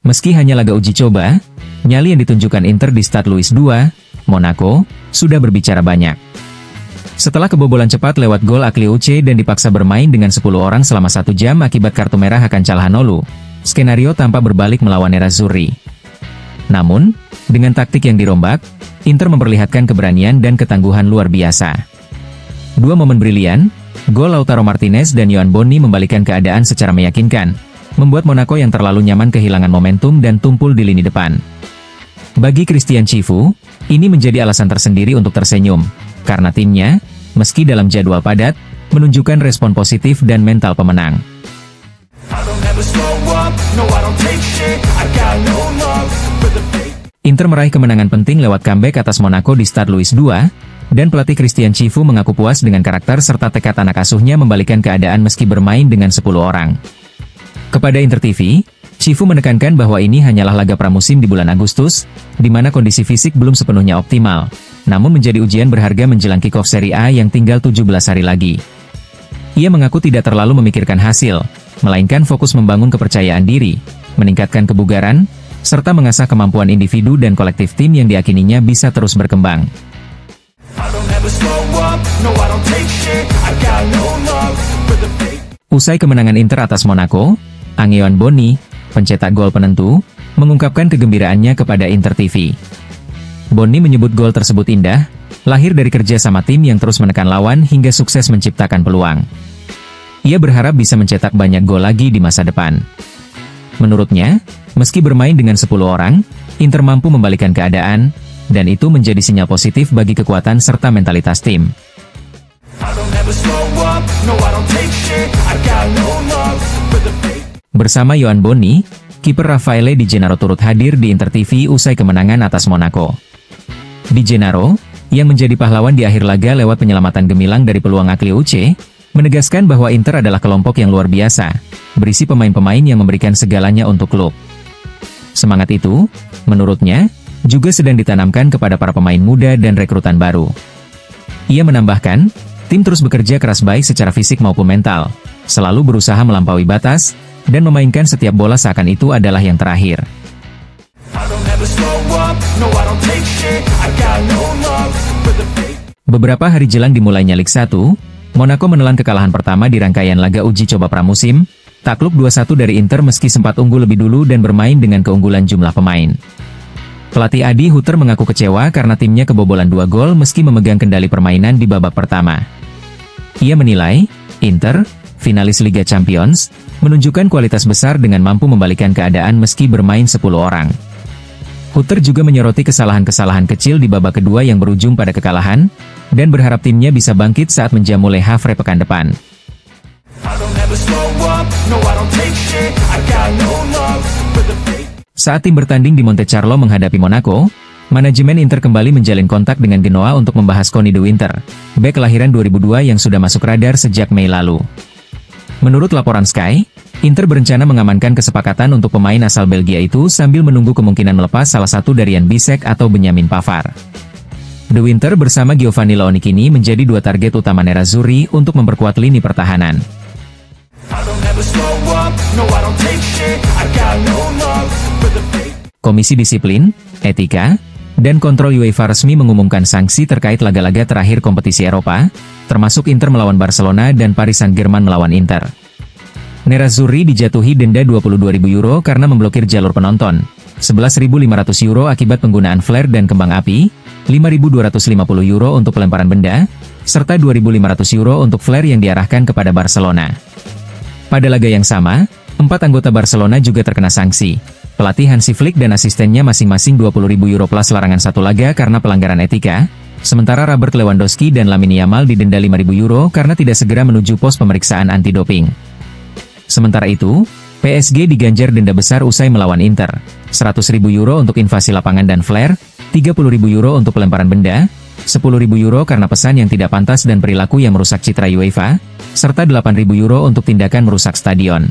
Meski hanya laga uji coba, nyali yang ditunjukkan Inter di Stade Louis II, Monaco, sudah berbicara banyak. Setelah kebobolan cepat lewat gol Akliouche dan dipaksa bermain dengan 10 orang selama 1 jam akibat kartu merah Hakan Calhanoglu, skenario tampak berbalik melawan Nerazzurri. Namun, dengan taktik yang dirombak, Inter memperlihatkan keberanian dan ketangguhan luar biasa. Dua momen brilian, gol Lautaro Martinez dan Yohan Bonni membalikkan keadaan secara meyakinkan, membuat Monaco yang terlalu nyaman kehilangan momentum dan tumpul di lini depan. Bagi Christian Chivu, ini menjadi alasan tersendiri untuk tersenyum, karena timnya, meski dalam jadwal padat, menunjukkan respon positif dan mental pemenang. Inter meraih kemenangan penting lewat comeback atas Monaco di Stade Louis II, dan pelatih Christian Chivu mengaku puas dengan karakter serta tekad anak asuhnya membalikkan keadaan meski bermain dengan 10 orang. Kepada Inter TV, Chivu menekankan bahwa ini hanyalah laga pramusim di bulan Agustus, di mana kondisi fisik belum sepenuhnya optimal, namun menjadi ujian berharga menjelang kick-off Serie A yang tinggal 17 hari lagi. Ia mengaku tidak terlalu memikirkan hasil, melainkan fokus membangun kepercayaan diri, meningkatkan kebugaran, serta mengasah kemampuan individu dan kolektif tim yang diyakininya bisa terus berkembang. Usai kemenangan Inter atas Monaco, Yohan Bonni, pencetak gol penentu, mengungkapkan kegembiraannya kepada Inter TV. Bonni menyebut gol tersebut indah, lahir dari kerja sama tim yang terus menekan lawan hingga sukses menciptakan peluang. Ia berharap bisa mencetak banyak gol lagi di masa depan. Menurutnya, meski bermain dengan 10 orang, Inter mampu membalikkan keadaan, dan itu menjadi sinyal positif bagi kekuatan serta mentalitas tim. Bersama Yohan Bonni, kiper Raffaele Di Gennaro turut hadir di Inter TV usai kemenangan atas Monaco. Di Gennaro, yang menjadi pahlawan di akhir laga lewat penyelamatan gemilang dari peluang Akliouche, menegaskan bahwa Inter adalah kelompok yang luar biasa, berisi pemain-pemain yang memberikan segalanya untuk klub. Semangat itu, menurutnya, juga sedang ditanamkan kepada para pemain muda dan rekrutan baru. Ia menambahkan, tim terus bekerja keras baik secara fisik maupun mental, selalu berusaha melampaui batas, dan memainkan setiap bola seakan itu adalah yang terakhir. Beberapa hari jelang dimulainya Liga 1, Monaco menelan kekalahan pertama di rangkaian laga uji coba pramusim, takluk 2-1 dari Inter meski sempat unggul lebih dulu dan bermain dengan keunggulan jumlah pemain. Pelatih Adi Hutter mengaku kecewa karena timnya kebobolan 2 gol meski memegang kendali permainan di babak pertama. Ia menilai, Inter, finalis Liga Champions, menunjukkan kualitas besar dengan mampu membalikkan keadaan meski bermain 10 orang. Hutter juga menyoroti kesalahan-kesalahan kecil di babak kedua yang berujung pada kekalahan, dan berharap timnya bisa bangkit saat menjamu Le Havre pekan depan. Saat tim bertanding di Montecarlo menghadapi Monaco, manajemen Inter kembali menjalin kontak dengan Genoa untuk membahas Conny de Winter, bek kelahiran 2002 yang sudah masuk radar sejak Mei lalu. Menurut laporan Sky, Inter berencana mengamankan kesepakatan untuk pemain asal Belgia itu sambil menunggu kemungkinan melepas salah satu dari Jan Bisek atau Benjamin Pavard. De Winter bersama Giovanni Leoni kini menjadi 2 target utama Nerazzurri untuk memperkuat lini pertahanan. Komisi Disiplin, Etika, dan Kontrol UEFA resmi mengumumkan sanksi terkait laga-laga terakhir kompetisi Eropa, termasuk Inter melawan Barcelona dan Paris Saint-Germain melawan Inter. Nerazzurri dijatuhi denda €22.000 karena memblokir jalur penonton, €11.500 akibat penggunaan flare dan kembang api, €5.250 untuk pelemparan benda, serta €2.500 untuk flare yang diarahkan kepada Barcelona. Pada laga yang sama, 4 anggota Barcelona juga terkena sanksi. Pelatih Hansi Flick dan asistennya masing-masing €20.000 plus larangan 1 laga karena pelanggaran etika, sementara Robert Lewandowski dan Lamine Yamal didenda €5.000 karena tidak segera menuju pos pemeriksaan anti-doping. Sementara itu, PSG diganjar denda besar usai melawan Inter, €100.000 untuk invasi lapangan dan flare, €30.000 untuk pelemparan benda, €10.000 karena pesan yang tidak pantas dan perilaku yang merusak citra UEFA, serta €8.000 untuk tindakan merusak stadion.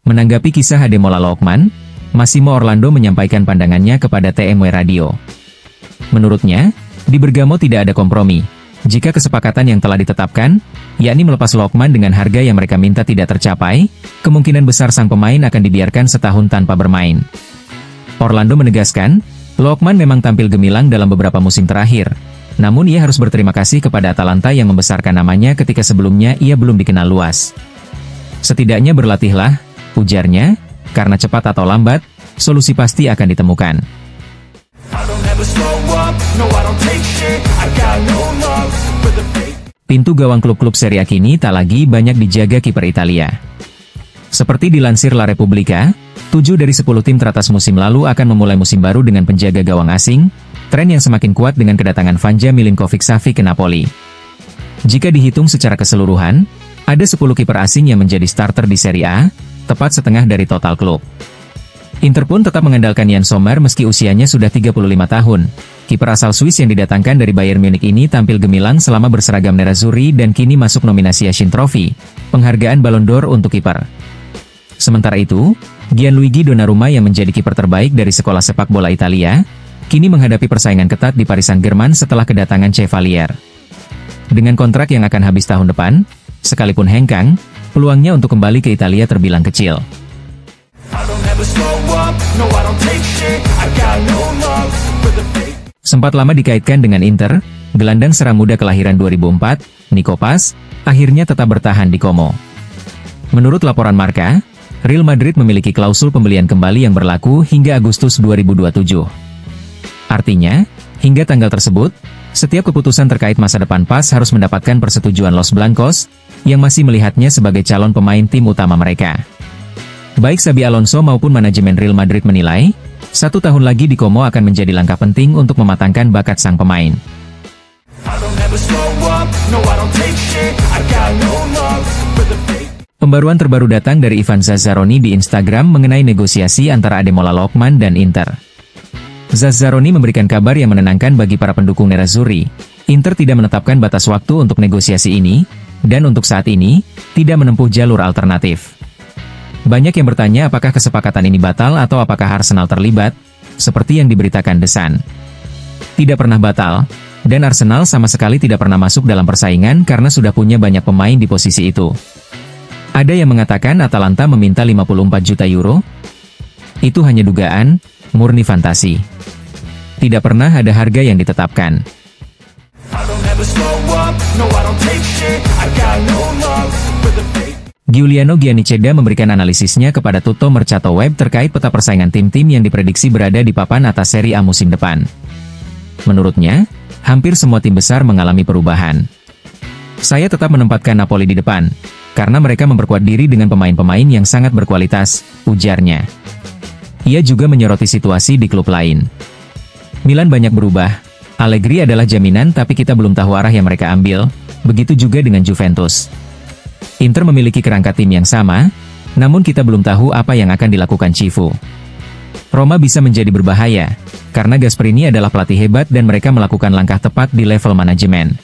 Menanggapi kisah Ademola Lookman, Massimo Orlando menyampaikan pandangannya kepada TMW Radio. Menurutnya, Di Bergamo tidak ada kompromi. Jika kesepakatan yang telah ditetapkan, yakni melepas Lookman dengan harga yang mereka minta tidak tercapai, kemungkinan besar sang pemain akan dibiarkan setahun tanpa bermain. Orlando menegaskan, Lookman memang tampil gemilang dalam beberapa musim terakhir. Namun ia harus berterima kasih kepada Atalanta yang membesarkan namanya ketika sebelumnya ia belum dikenal luas. Setidaknya berlatihlah, ujarnya, karena cepat atau lambat, solusi pasti akan ditemukan. Pintu gawang klub-klub Serie A kini tak lagi banyak dijaga kiper Italia. Seperti dilansir La Repubblica, 7 dari 10 tim teratas musim lalu akan memulai musim baru dengan penjaga gawang asing, tren yang semakin kuat dengan kedatangan Vanja Milinkovic-Savic ke Napoli. Jika dihitung secara keseluruhan, ada 10 kiper asing yang menjadi starter di Serie A, tepat setengah dari total klub. Inter pun tetap mengandalkan Yann Sommer meski usianya sudah 35 tahun. Kiper asal Swiss yang didatangkan dari Bayern Munich ini tampil gemilang selama berseragam nerazzurri dan kini masuk nominasi Yashin Trophy, penghargaan Ballon d'Or untuk kiper. Sementara itu, Gianluigi Donnarumma yang menjadi kiper terbaik dari sekolah sepak bola Italia, kini menghadapi persaingan ketat di Paris Saint-Germain setelah kedatangan Chevalier. Dengan kontrak yang akan habis tahun depan, sekalipun hengkang, peluangnya untuk kembali ke Italia terbilang kecil. Sempat lama dikaitkan dengan Inter, gelandang serang muda kelahiran 2004, Nico Paz, akhirnya tetap bertahan di Como. Menurut laporan Marca, Real Madrid memiliki klausul pembelian kembali yang berlaku hingga Agustus 2027. Artinya, hingga tanggal tersebut, setiap keputusan terkait masa depan Paz harus mendapatkan persetujuan Los Blancos, yang masih melihatnya sebagai calon pemain tim utama mereka. Baik Xabi Alonso maupun manajemen Real Madrid menilai, 1 tahun lagi di Como akan menjadi langkah penting untuk mematangkan bakat sang pemain. Pembaruan terbaru datang dari Ivan Zazzaroni di Instagram mengenai negosiasi antara Ademola Lookman dan Inter. Zazzaroni memberikan kabar yang menenangkan bagi para pendukung nerazzurri. Inter tidak menetapkan batas waktu untuk negosiasi ini, dan untuk saat ini, tidak menempuh jalur alternatif. Banyak yang bertanya apakah kesepakatan ini batal atau apakah Arsenal terlibat, seperti yang diberitakan The Sun. Tidak pernah batal, dan Arsenal sama sekali tidak pernah masuk dalam persaingan karena sudah punya banyak pemain di posisi itu. Ada yang mengatakan Atalanta meminta 54 juta euro. Itu hanya dugaan, murni fantasi. Tidak pernah ada harga yang ditetapkan. Giuliano Giannicheda memberikan analisisnya kepada Tutto Mercato Web terkait peta persaingan tim-tim yang diprediksi berada di papan atas Serie A musim depan. Menurutnya, hampir semua tim besar mengalami perubahan. Saya tetap menempatkan Napoli di depan, karena mereka memperkuat diri dengan pemain-pemain yang sangat berkualitas, ujarnya. Ia juga menyoroti situasi di klub lain. Milan banyak berubah, Allegri adalah jaminan tapi kita belum tahu arah yang mereka ambil, begitu juga dengan Juventus. Inter memiliki kerangka tim yang sama, namun kita belum tahu apa yang akan dilakukan Cifu. Roma bisa menjadi berbahaya, karena Gasperini adalah pelatih hebat dan mereka melakukan langkah tepat di level manajemen.